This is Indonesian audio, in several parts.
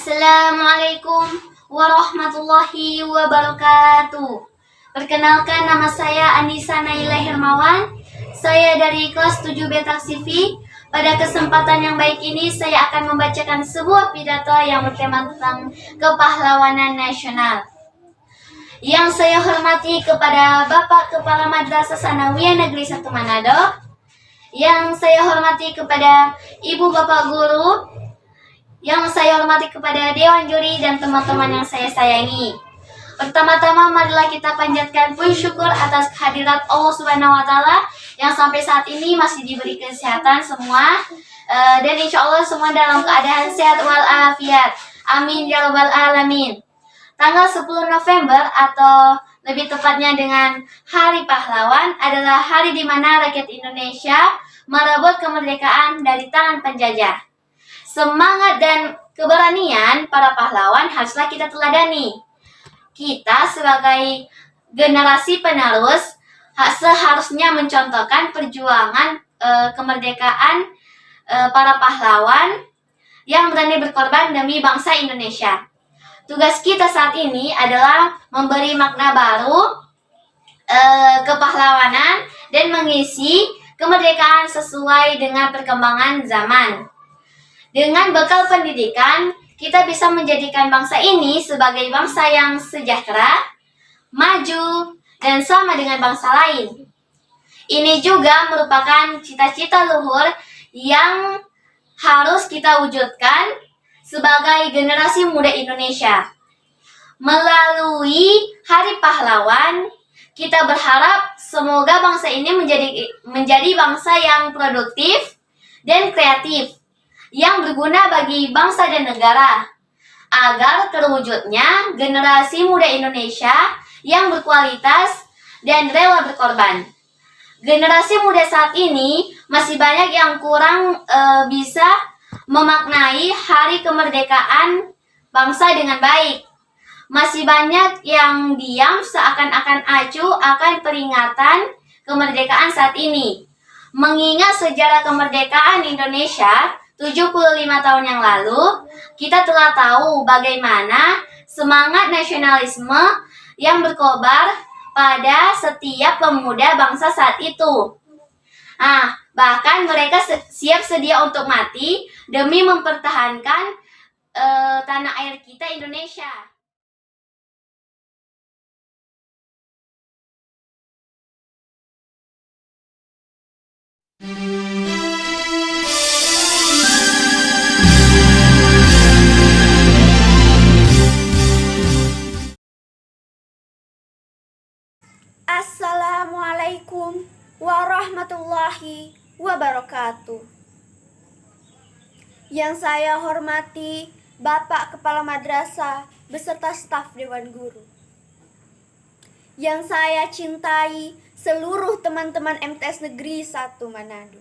Assalamualaikum warahmatullahi wabarakatuh. Perkenalkan, nama saya Anissa Naila Hermawan. Saya dari kelas 7B Taksifi. Pada kesempatan yang baik ini saya akan membacakan sebuah pidato yang bertema tentang kepahlawanan nasional. Yang saya hormati kepada Bapak Kepala Madrasah Sanawiyah Negeri 1 Manado. Yang saya hormati kepada Ibu Bapak Guru. Yang saya hormati kepada Dewan Juri dan teman-teman yang saya sayangi. Pertama-tama marilah kita panjatkan puji syukur atas kehadirat Allah Subhanahu wa taala yang sampai saat ini masih diberi kesehatan semua, dan insya Allah semua dalam keadaan sehat walafiat. Amin ya rabbal alamin. Tanggal 10 November atau lebih tepatnya dengan Hari Pahlawan adalah hari di mana rakyat Indonesia merebut kemerdekaan dari tangan penjajah. Semangat dan keberanian para pahlawan haruslah kita teladani. Kita sebagai generasi penerus seharusnya mencontohkan perjuangan kemerdekaan para pahlawan yang berani berkorban demi bangsa Indonesia. Tugas kita saat ini adalah memberi makna baru kepahlawanan dan mengisi kemerdekaan sesuai dengan perkembangan zaman. Dengan bekal pendidikan, kita bisa menjadikan bangsa ini sebagai bangsa yang sejahtera, maju, dan sama dengan bangsa lain. Ini juga merupakan cita-cita luhur yang harus kita wujudkan sebagai generasi muda Indonesia. Melalui Hari Pahlawan, kita berharap semoga bangsa ini menjadi bangsa yang produktif dan kreatif, yang berguna bagi bangsa dan negara, agar terwujudnya generasi muda Indonesia yang berkualitas dan rela berkorban. Generasi muda saat ini masih banyak yang kurang bisa memaknai hari kemerdekaan bangsa dengan baik. Masih banyak yang diam seakan-akan acuh akan peringatan kemerdekaan saat ini. Mengingat sejarah kemerdekaan Indonesia 75 tahun yang lalu, kita telah tahu bagaimana semangat nasionalisme yang berkobar pada setiap pemuda bangsa saat itu. Bahkan mereka siap sedia untuk mati demi mempertahankan tanah air kita Indonesia. Assalamualaikum warahmatullahi wabarakatuh. Yang saya hormati Bapak Kepala Madrasah beserta staf Dewan Guru. Yang saya cintai seluruh teman-teman MTS Negeri 1 Manado.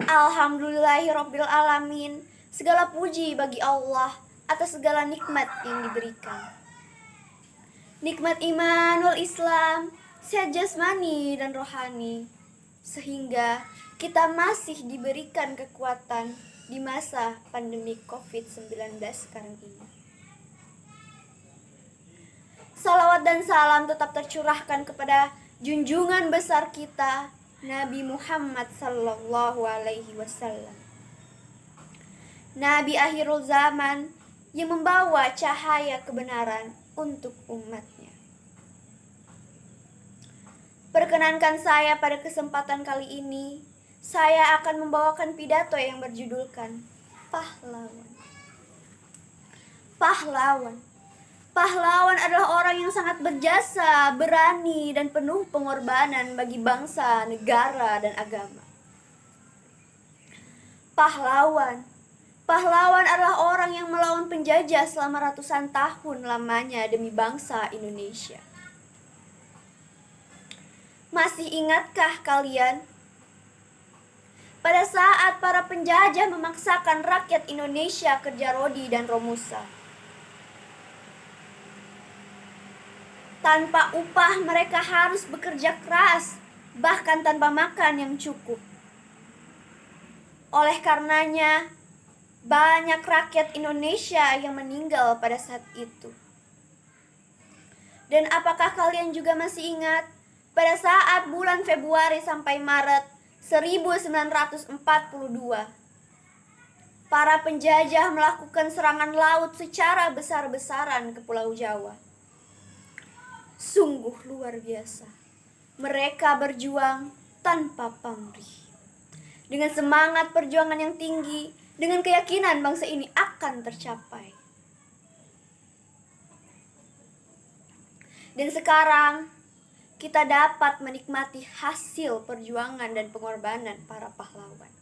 Alhamdulillahirabbil alamin. Segala puji bagi Allah atas segala nikmat yang diberikan. Nikmat iman wal Islam, sehat jasmani dan rohani, sehingga kita masih diberikan kekuatan di masa pandemi COVID-19 sekarang ini. Salawat dan salam tetap tercurahkan kepada junjungan besar kita, Nabi Muhammad sallallahu alaihi wasallam. Nabi akhirul zaman yang membawa cahaya kebenaran untuk umatnya. Perkenankan saya pada kesempatan kali ini, saya akan membawakan pidato yang berjudulkan Pahlawan. Pahlawan. Pahlawan adalah orang yang sangat berjasa, berani, dan penuh pengorbanan bagi bangsa, negara, dan agama. Pahlawan adalah orang yang melawan penjajah selama ratusan tahun lamanya demi bangsa Indonesia. Masih ingatkah kalian? Pada saat para penjajah memaksakan rakyat Indonesia kerja rodi dan romusa. Tanpa upah mereka harus bekerja keras, bahkan tanpa makan yang cukup. Oleh karenanya, Banyak rakyat Indonesia yang meninggal pada saat itu. Dan apakah kalian juga masih ingat pada saat bulan Februari sampai Maret 1942, para penjajah melakukan serangan laut secara besar-besaran ke Pulau Jawa. Sungguh luar biasa. Mereka berjuang tanpa pamrih. Dengan semangat perjuangan yang tinggi, dengan keyakinan bangsa ini akan tercapai. Dan sekarang kita dapat menikmati hasil perjuangan dan pengorbanan para pahlawan.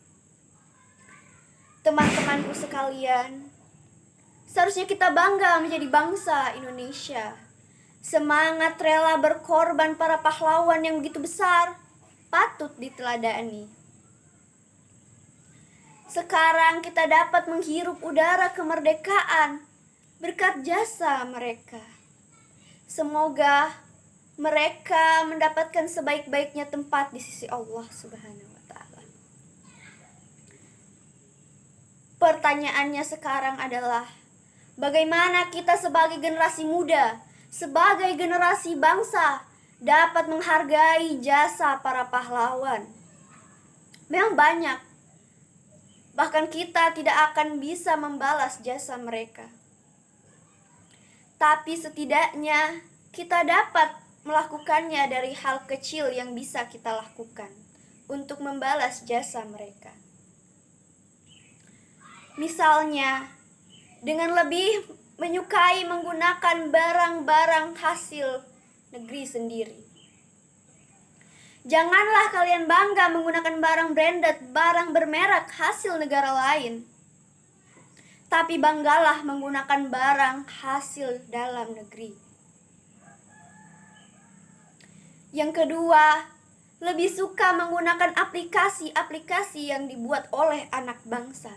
Teman-temanku sekalian, seharusnya kita bangga menjadi bangsa Indonesia. Semangat rela berkorban para pahlawan yang begitu besar patut diteladani. Sekarang kita dapat menghirup udara kemerdekaan berkat jasa mereka. Semoga mereka mendapatkan sebaik-baiknya tempat di sisi Allah Subhanahu wa Ta'ala. Pertanyaannya sekarang adalah, bagaimana kita sebagai generasi muda, sebagai generasi bangsa, dapat menghargai jasa para pahlawan? Memang banyak. Bahkan kita tidak akan bisa membalas jasa mereka. Tapi setidaknya kita dapat melakukannya dari hal kecil yang bisa kita lakukan untuk membalas jasa mereka. Misalnya, dengan lebih menyukai menggunakan barang-barang hasil negeri sendiri. Janganlah kalian bangga menggunakan barang branded, barang bermerek hasil negara lain. Tapi banggalah menggunakan barang hasil dalam negeri. Yang kedua, lebih suka menggunakan aplikasi-aplikasi yang dibuat oleh anak bangsa.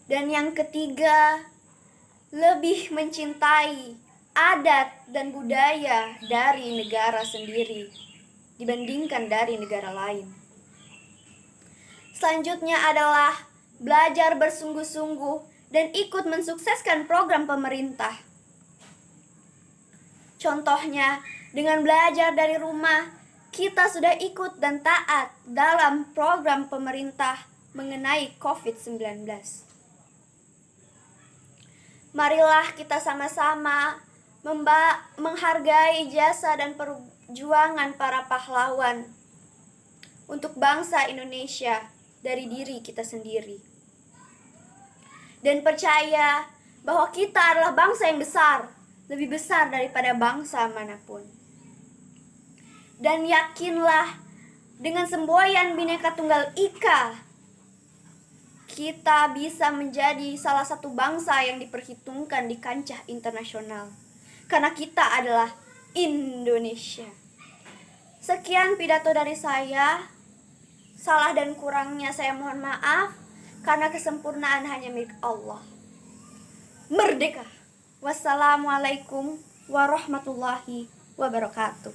Dan yang ketiga, lebih mencintai adat dan budaya dari negara sendiri dibandingkan dari negara lain. Selanjutnya adalah belajar bersungguh-sungguh dan ikut mensukseskan program pemerintah. Contohnya, dengan belajar dari rumah, kita sudah ikut dan taat dalam program pemerintah mengenai COVID-19. Marilah kita sama-sama menghargai jasa dan perjuangan para pahlawan untuk bangsa Indonesia dari diri kita sendiri. Dan percaya bahwa kita adalah bangsa yang besar, lebih besar daripada bangsa manapun. Dan yakinlah dengan semboyan Bhinneka Tunggal Ika, kita bisa menjadi salah satu bangsa yang diperhitungkan di kancah internasional. Karena kita adalah Indonesia. Sekian pidato dari saya. Salah dan kurangnya saya mohon maaf, karena kesempurnaan hanya milik Allah. Merdeka! Wassalamualaikum warahmatullahi wabarakatuh.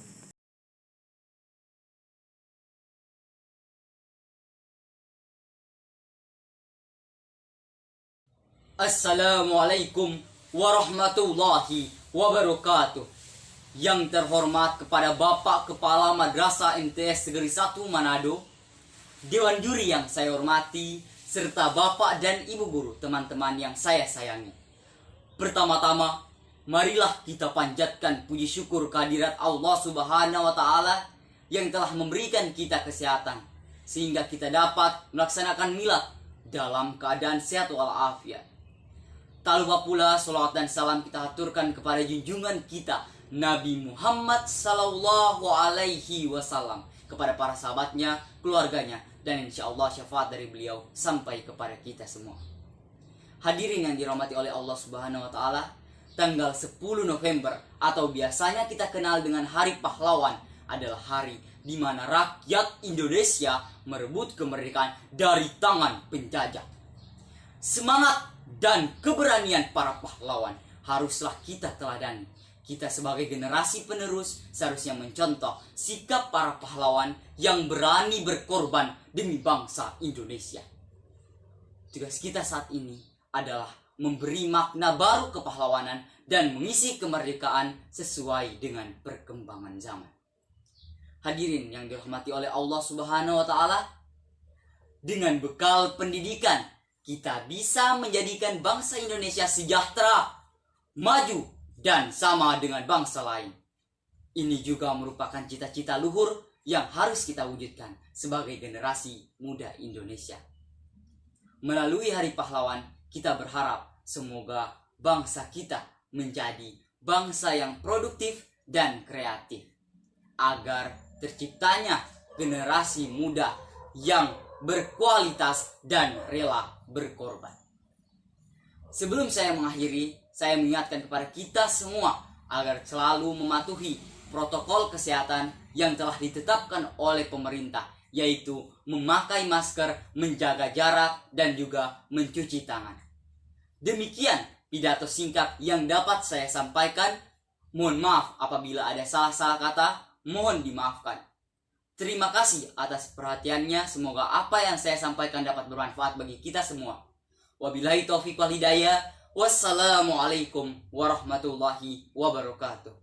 Assalamualaikum warahmatullahi wabarakatuh. Yang terhormat kepada Bapak Kepala Madrasah MTS Negeri 1 Manado, Dewan Juri yang saya hormati, serta Bapak dan Ibu Guru, teman-teman yang saya sayangi. Pertama-tama, marilah kita panjatkan puji syukur kehadirat Allah Subhanahu wa Ta'ala yang telah memberikan kita kesehatan, sehingga kita dapat melaksanakan milad dalam keadaan sehat walafiat. Tak lupa pula salawat dan salam kita aturkan kepada junjungan kita Nabi Muhammad Sallallahu Alaihi Wasallam, kepada para sahabatnya, keluarganya, dan insya Allah syafaat dari beliau sampai kepada kita semua. Hadirin yang dirahmati oleh Allah Subhanahu Wa Taala, tanggal 10 November atau biasanya kita kenal dengan Hari Pahlawan adalah hari di mana rakyat Indonesia merebut kemerdekaan dari tangan penjajah. Semangat dan keberanian para pahlawan haruslah kita teladani. Kita sebagai generasi penerus seharusnya mencontoh sikap para pahlawan yang berani berkorban demi bangsa Indonesia. Tugas kita saat ini adalah memberi makna baru kepahlawanan dan mengisi kemerdekaan sesuai dengan perkembangan zaman. Hadirin yang dirahmati oleh Allah Subhanahu wa taala, dengan bekal pendidikan kita bisa menjadikan bangsa Indonesia sejahtera, maju, dan sama dengan bangsa lain. Ini juga merupakan cita-cita luhur yang harus kita wujudkan sebagai generasi muda Indonesia. Melalui Hari Pahlawan, kita berharap semoga bangsa kita menjadi bangsa yang produktif dan kreatif, agar terciptanya generasi muda yang berkualitas dan rela berkorban. Sebelum saya mengakhiri, saya mengingatkan kepada kita semua agar selalu mematuhi protokol kesehatan yang telah ditetapkan oleh pemerintah, yaitu memakai masker, menjaga jarak, dan juga mencuci tangan. Demikian pidato singkat yang dapat saya sampaikan. Mohon maaf apabila ada salah-salah kata, mohon dimaafkan. Terima kasih atas perhatiannya. Semoga apa yang saya sampaikan dapat bermanfaat bagi kita semua. Wabillahi taufiq wal hidayah. Wassalamualaikum warahmatullahi wabarakatuh.